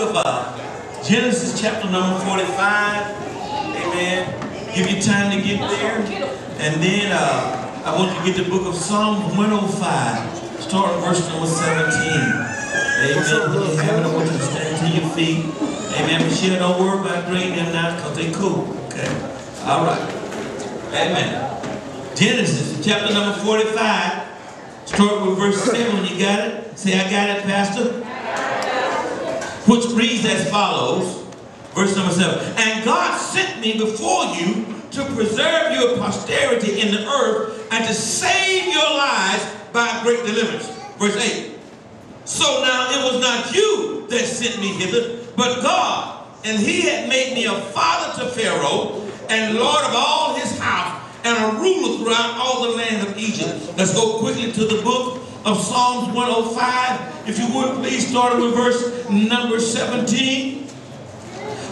of Genesis chapter number 45. Amen. Give you time to get there. And then I want you to get the book of Psalms 105. Start at verse number 17. Amen. When you have it, I want you to stand to your feet. Amen. Michelle, don't worry about grading them now because they cool. Okay. All right. Amen. Genesis chapter number 45. Start with verse 7 when you got it. Say, I got it, Pastor. Which reads as follows. Verse number 7. And God sent me before you to preserve your posterity in the earth and to save your lives by great deliverance. Verse 8. So now it was not you that sent me hither, but God. And he had made me a father to Pharaoh and Lord of all his house and a ruler throughout all the land of Egypt. Let's go quickly to the book of Psalms 105. If you would, please start with verse number 17,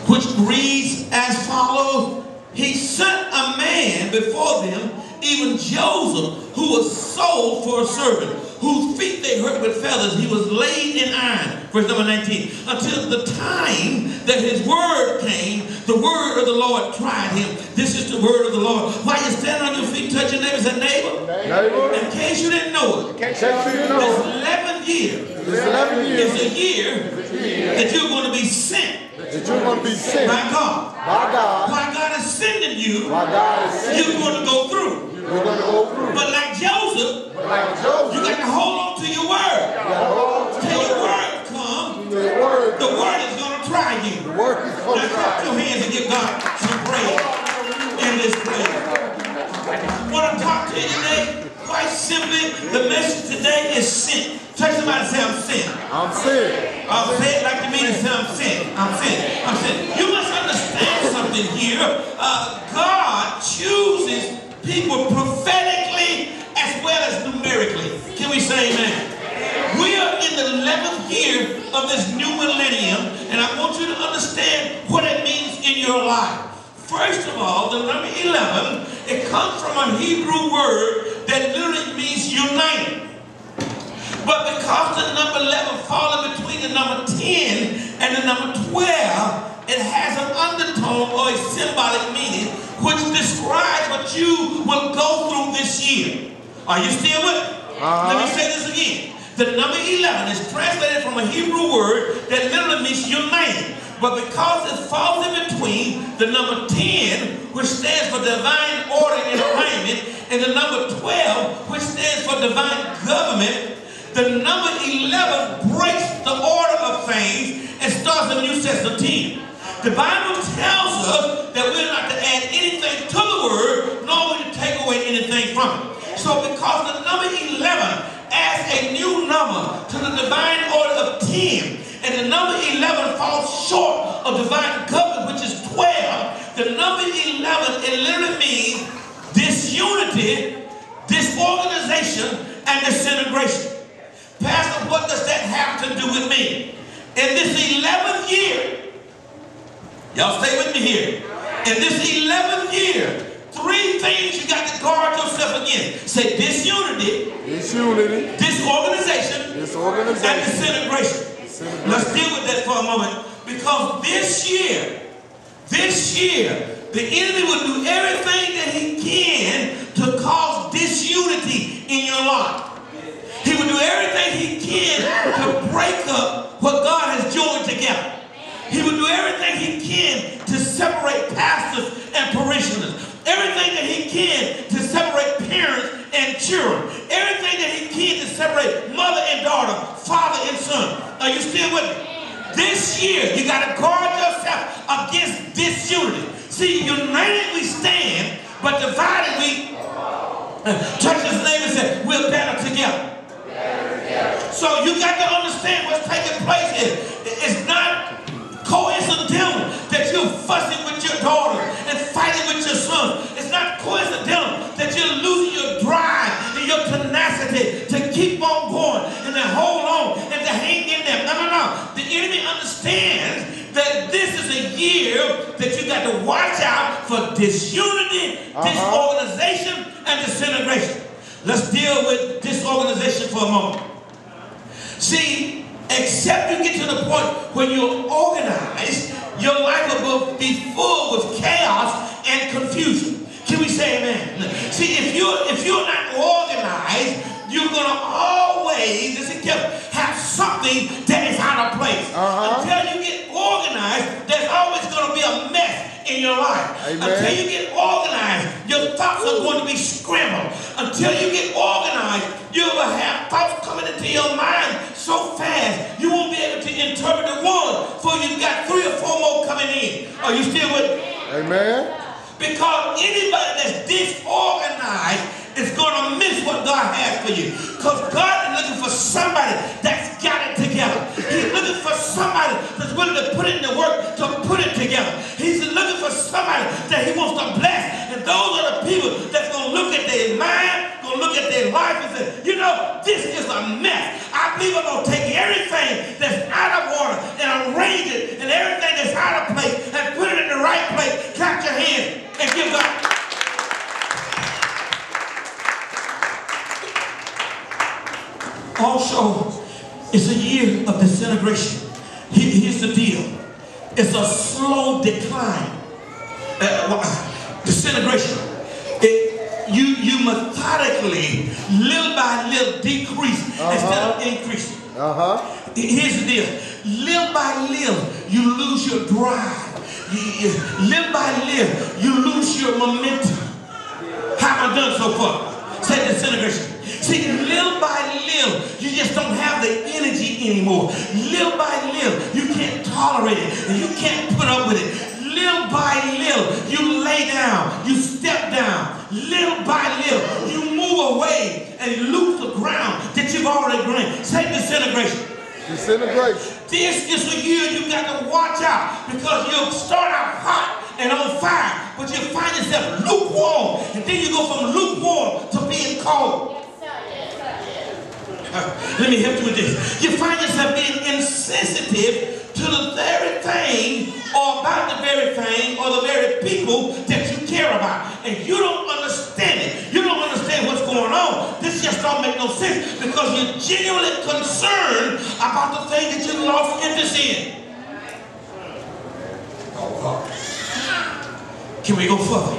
which reads as follows. He sent a man before them, even Joseph, who was sold for a servant, whose feet they hurt with feathers. He was laid in iron. Verse number 19. Until the time that his word came, the word of the Lord tried him. This is the word of the Lord. While you're standing on your feet, touch your neighbor and say, neighbor. In case you didn't know it, this 11th year is a year that you're going to be sent. That you're going to be sent by God. Why God is sending you, you're going to go through. But like Joseph, you got to hold on to your word. Till your word comes, the word is going to try you. Now clap your hands and give God some praise in this place. I want to talk to you today. Quite simply, the message today is sent. Touch somebody and say, I'm sent. I'm sent. Say it like you mean it. Say, I'm sent. I'm sent. I'm sent. You must understand something here. God chooses people prophetically as well as numerically. Can we say amen? We are in the 11th year of this new millennium, and I want you to understand what it means in your life. First of all, the number 11, it comes from a Hebrew word that literally means united. But because the number 11 falls in between the number 10 and the number 12, it has an undertone or a symbolic meaning which describes what you will go through this year. Are you still with me? Let me say this again. The number 11 is translated from a Hebrew word that literally means united. But because it falls in between the number 10, which stands for divine order and alignment, and the number 12, which stands for divine government, the number 11 breaks the order of things and starts a new set of 10. The Bible tells us that we're not to add anything to the word, nor are we to take away anything from it. So because the number 11 adds a new number to the divine order of 10, and the number 11 falls short of divine government, which is 12, the number 11, it literally means disunity, disorganization, and disintegration. Pastor, what does that have to do with me? In this 11th year, y'all stay with me here. In this 11th year, 3 things you got to guard yourself against. Say disunity, disorganization, and disintegration. Let's deal with that for a moment. Because this year, the enemy will do everything that he can to cause disunity in your life. He will do everything he can to break up what God has joined together. He will do everything he can to separate pastors and parishioners. Everything that he can to separate parents and children. Everything that he can to separate mother and daughter, father and son. Are you still with me? This year, you got to guard yourself against disunity. See, united we stand, but divided we touch his name and say, we're better together. So you got to understand what's taking place here. It's not coincidental that you're fussing with your daughter and fighting with your son. It's not coincidental that you're losing your drive and your tenacity to keep on going and to hold on and to hang in there. No. The enemy understands that this is a year that you got to watch out for disunity, disorganization, and disintegration. Let's deal with disorganization for a moment. See, Except you get to the point where you're organized, your life will be full with chaos and confusion. Can we say amen? See, if you're not organized, you're going to always, listen carefully, have something that is out of place. Until you get organized, there's always going to be a mess in your life. Amen. Until you get organized, your thoughts are going to be scrambled. Until you get organized, you will have thoughts coming into your mind so fast, you won't be able to interpret the one, for you've got 3 or 4 more coming in. Are you still with me? Amen. Because anybody that's disorganized is going to miss what God has for you. Because God is looking for somebody that's got it together. He's looking for somebody that's willing to put in the work to put it together. He's looking for somebody that he wants to bless. And those are the people that's going to look at their mind, going to look at their life and say, you know, this is a mess. Our people are going to take everything that's out of order and arrange it, and everything that's out of place and put it in the right place. Clap your hands and give God. Also, it's a year of disintegration. Here's the deal. It's a slow decline. Disintegration. You methodically, little by little, decrease instead of increasing. Here's the deal. Little by little, you lose your drive. Little by little, you lose your momentum. How am I done so far? Say disintegration. See, little by little, you just don't have the energy anymore. Little by little, you can't tolerate it, and you can't put up with it. Little by little, you lay down, you step down. Little by little, you move away and lose the ground that you've already gained. Say disintegration. Disintegration. This is a year you got to watch out, because you'll start out hot and on fire, but you find yourself lukewarm, and then you go from lukewarm to being cold. Let me help you with this. You find yourself being insensitive to the very thing, or about the very thing, or the very people that you care about. And you don't understand it. You don't understand what's going on. This just don't make no sense, because you're genuinely concerned about the thing that you lost interest in. Can we go further?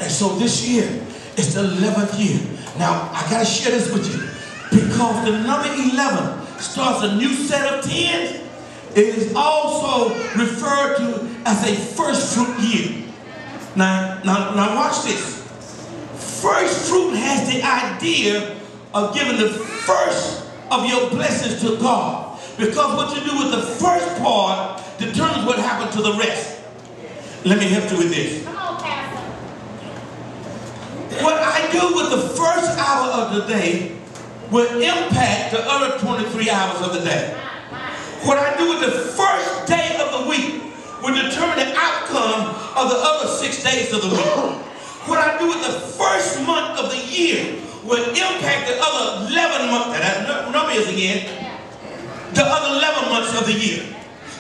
And so this year, it's the 11th year. Now, I got to share this with you, because the number 11 starts a new set of 10s. It is also referred to as a first fruit year. Now watch this. First fruit has the idea of giving the first of your blessings to God, because what you do with the first part determines what happens to the rest. Let me help you with this. Come on, Pastor. What I do with the first hour of the day will impact the other 23 hours of the day. What I do with the first day of the week will determine the outcome of the other 6 days of the week. What I do with the first month of the year will impact the other 11 months, that number is again, the other 11 months of the year.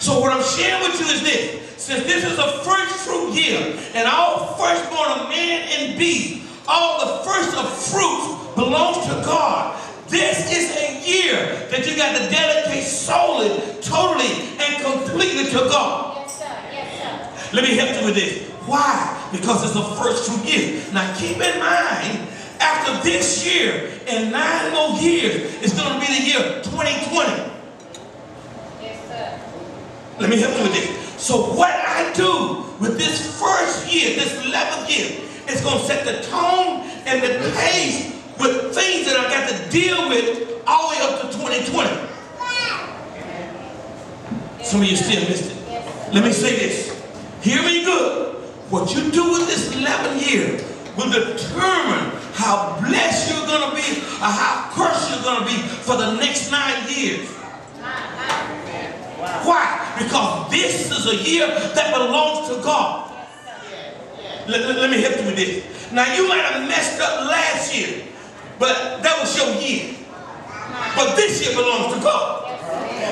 So what I'm sharing with you is this. Since this is a first fruit year, and all firstborn of man and beast, all the first of fruits belongs to God. This is a year that you got to dedicate solely, totally, and completely to God. Yes, sir. Yes, sir. Let me help you with this. Why? Because it's a first fruit year. Now keep in mind, after this year and 9 more years, it's going to be the year 2020. Yes, sir. Let me help you with this. So what I do with this first year, this 11th year, is going to set the tone and the pace with things that I got to deal with all the way up to 2020. Some of you still missed it. Let me say this. Hear me good. What you do with this 11th year will determine how blessed you're going to be or how cursed you're going to be for the next 9 years. Why? Because this is a year that belongs to God. Let me help you with this. Now you might have messed up last year, but that was your year. But this year belongs to God.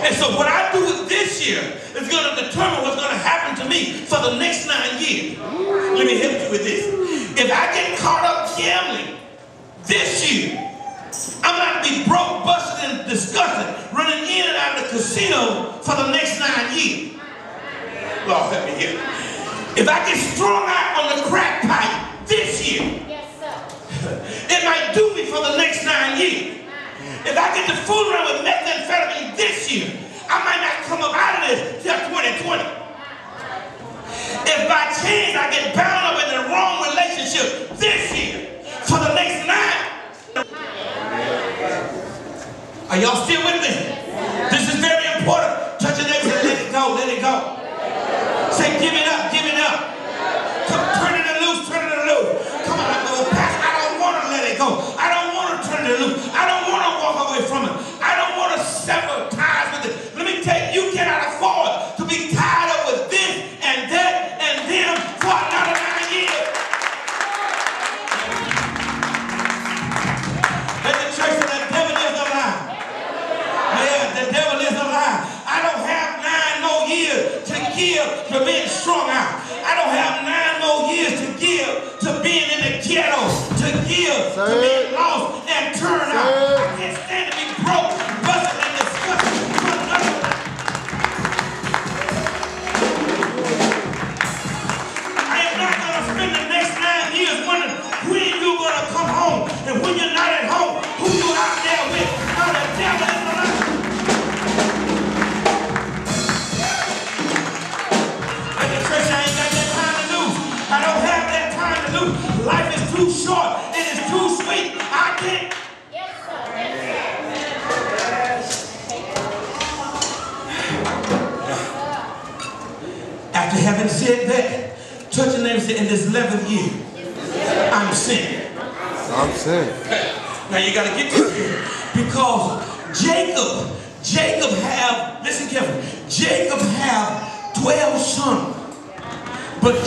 And so what I do with this year is going to determine what's going to happen to me for the next 9 years. Let me help you with this. If I get caught up gambling this year, I'm not going to be broke, busted, and disgusted, running running in and out of the casino for the next 9 years. Lord, help me here. If I get strung out on the crack pipe this year, it might do me for the next 9 years. If I get to fool around with methamphetamine this year, I might not come up out of this till 2020. If by chance I get bound up in the wrong relationship this year, for the next 9. Are y'all still with me? This is very important. Touch your neighbor and let it go, let it go. Say, give it up, give it up. Come, turn it loose, turn it loose. Come on, Pastor, I don't want to let it go. I don't want to turn it loose. I don't want to walk away from it. I don't want to sever ties with it. Let me tell you, you cannot afford to be tied up with this and that and them for another 9 years. Let the church say the devil is a lie. Yeah, the devil is a lie. I don't have 9 more years to give to being strung out. I don't have 9 more years to give to being in the ghetto, to give to being lost and turned out. I can't stand to be broke, busted, and disgusted. I am not going to spend the next 9 years wondering when you're going to come home, and when you're not at home, who you out there with. No, the devil is a lie. I don't have that time to lose. Life is too short. It is too sweet. I can't. Yes, sir. After having said that, touch your neighbor and say, in this 11th year, I'm sent. I'm sent. Now you got to get this here. Because Jacob have, listen carefully, Jacob have 12 sons. But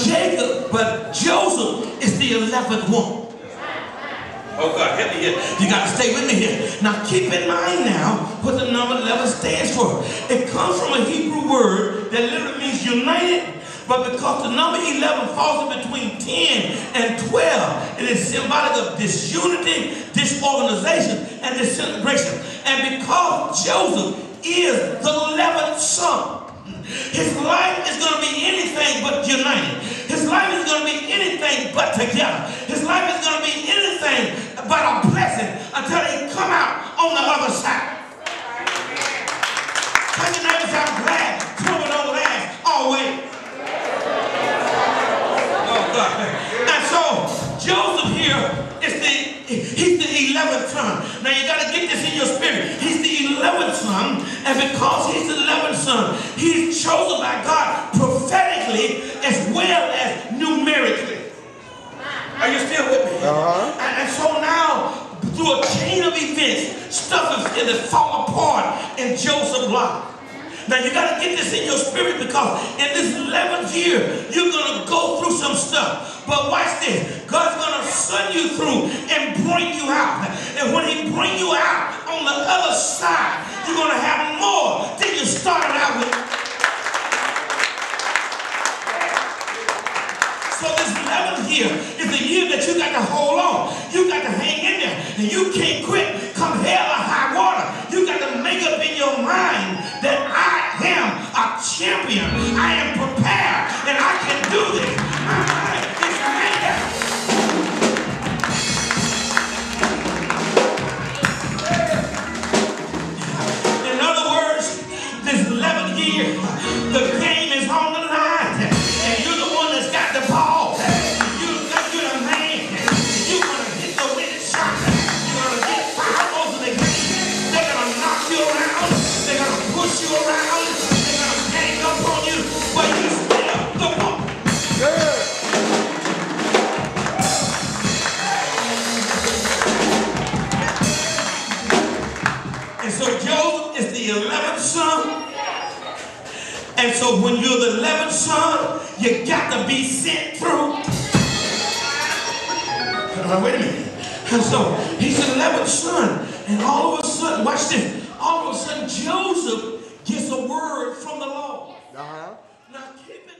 Joseph is the 11th one. Oh God, help me here. You got to stay with me here. Now keep in mind now what the number 11 stands for. It comes from a Hebrew word that literally means united. But because the number 11 falls in between 10 and 12, it is symbolic of disunity, disorganization, and disintegration. And because Joseph is the 11th son, his life is going to be anything but united. His life is going to be anything but together. His life is going to be anything but a blessing until he come out on the other side. Tell your neighbors, I'm glad trouble don't last always. Oh God. And so Joseph here he's the 11th son. Now you got to get this in your spirit. He's the 11th son, and because he's the 11th son, he's chosen by God prophetically as well as numerically. Are you still with me? And so now, through a chain of events, stuff is fall apart in Joseph's life. Now you got to get this in your spirit, because in this 11th year, you're going to go through some stuff. But watch this. God's going to send you through and bring you out. And when he bring you out on the other side, you're going to have more than you started out with. So this 11th year is the year that you got to hold on. You got to hang in there. And you can't quit. Come hell or high water. You got to make up in your mind that I am a champion. I am prepared. And I can do this. My mind is made up. In other words, this 11th year, the game is on the line. And you're the one that's got the ball. You're the man. You're going to hit the winning shot. You're going to get five goals in the game. They're going to knock you around. They're going to push you around. They're going to hang up on you. But you still the ball. And so Joseph is the 11th son. And so when you're the 11th son, you got to be sent through. Wait a minute. And so he's the 11th son. And all of a sudden, watch this. All of a sudden, Joseph gets a word from the Lord. Now keep it.